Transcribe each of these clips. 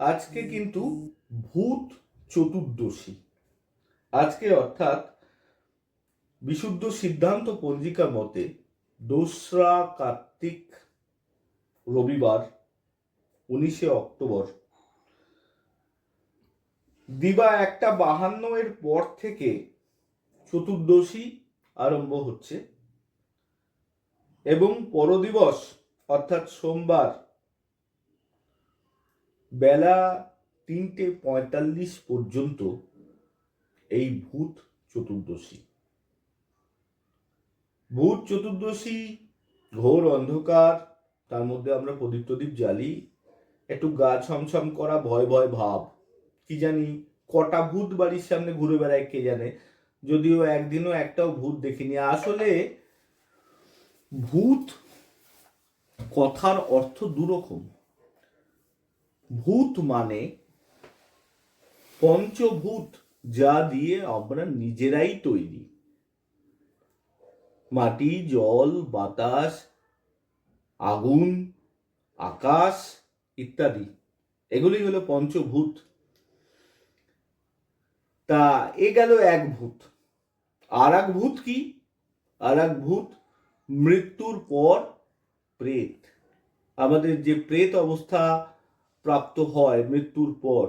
আজকে কিন্তু ভূত চতুর্দশী। আজকে অর্থাৎ বিশুদ্ধ সিদ্ধান্ত পঞ্জিকা মতে 2রা কার্তিক রবিবার 19শে অক্টোবর দিবা 1:52 পর থেকে চতুর্দশী আরম্ভ হচ্ছে এবং পরদিবস অর্থাৎ সোমবার বেলা 3:45 পর্যন্ত এই ভূত চতুর্দশী। ভূত চতুর্দশী ঘোর অন্ধকার, তার মধ্যে আমরা প্রদীপ টদীপ জ্বালি, একটু গা ছমছম করা, ভয় ভয় ভাব। কি জানি কটা ভূত বাড়ির সামনে ঘুরে বেড়ায় কে জানে, যদিও একদিনও একটাও ভূত দেখিনি। আসলে ভূত কথার অর্থ দুরকম। ভূত মানে পঞ্চভূত, যা দিয়ে আমরা নিজেরাই তৈরি। মাটি, জল, বাতাস, আগুন, আকাশ ইত্যাদি, এগুলি হলো পঞ্চভূত। তা এ গেল এক ভূত। আর এক ভূত কি? আর এক ভূত মৃত্যুর পর প্রেত। আমাদের যে প্রেত অবস্থা প্রাপ্ত হয় মৃত্যুর পর,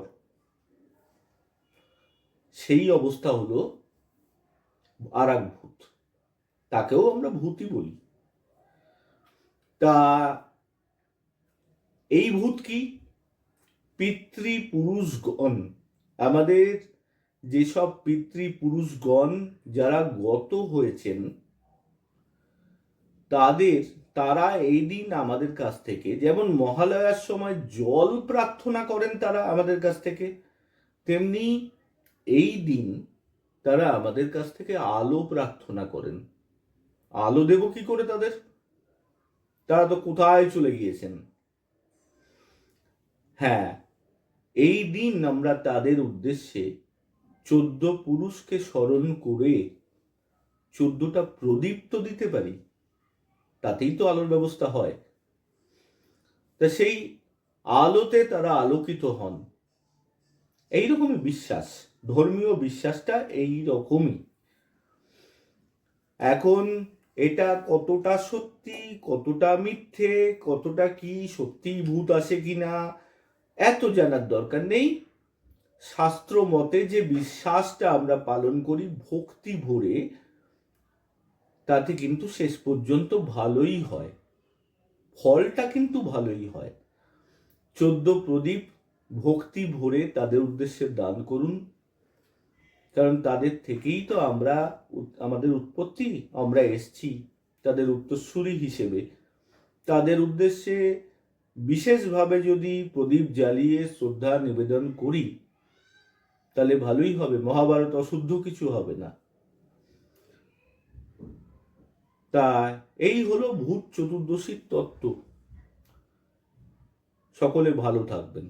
সেই অবস্থা হলো আর এক ভূত। তাকেও আমরা ভূতই বলি। তা এই ভূত কি? পিতৃপুরুষগণ, আমাদের যেসব পিতৃপুরুষগণ যারা গত হয়েছেন তারা এই দিন আমাদের কাছ থেকে, যেমন মহালয়ার সময় জল প্রার্থনা করেন তারা আমাদের কাছ থেকে, তেমনি এই দিন তারা আমাদের কাছ থেকে আলো প্রার্থনা করেন। আলো দেব কি করে তাদের? তারা তো কোথায় চলে গিয়েছেন। হ্যাঁ, এই দিন আমরা তাদের উদ্দেশ্যে 14 পুরুষকে স্মরণ করে 14টা প্রদীপ তো দিতে পারি, তাতেই তো আলোর ব্যবস্থা হয়। তা সেই আলোতে তারা আলোকিত হন, এইরকমই বিশ্বাস। ধর্মীয় বিশ্বাসটা এই রকমই। এখন এটা কতটা সত্যি, কতটা মিথ্যে, কতটা কি সত্যি ভূত আসে কিনা এত জানার দরকার নেই। শাস্ত্র মতে যে বিশ্বাসটা আমরা পালন করি ভক্তি ভরে, তাতে কিন্তু শেষ পর্যন্ত ভালোই হয়, ফলটা কিন্তু ভালোই হয়। 14 প্রদীপ ভক্তি ভরে তাদের উদ্দেশ্যে দান করুন, কারণ তাদের থেকেই তো আমাদের উৎপত্তি, আমরা এসছি তাদের উত্তরসূরি হিসেবে। তাদের উদ্দেশ্যে বিশেষভাবে যদি প্রদীপ জ্বালিয়ে শ্রদ্ধা নিবেদন করি তাহলে ভালোই হবে, মহাভারত অশুদ্ধ কিছু হবে না। তা এই হলো ভূত চতুর্দশীর তত্ত্ব। সকলে ভালো থাকবেন।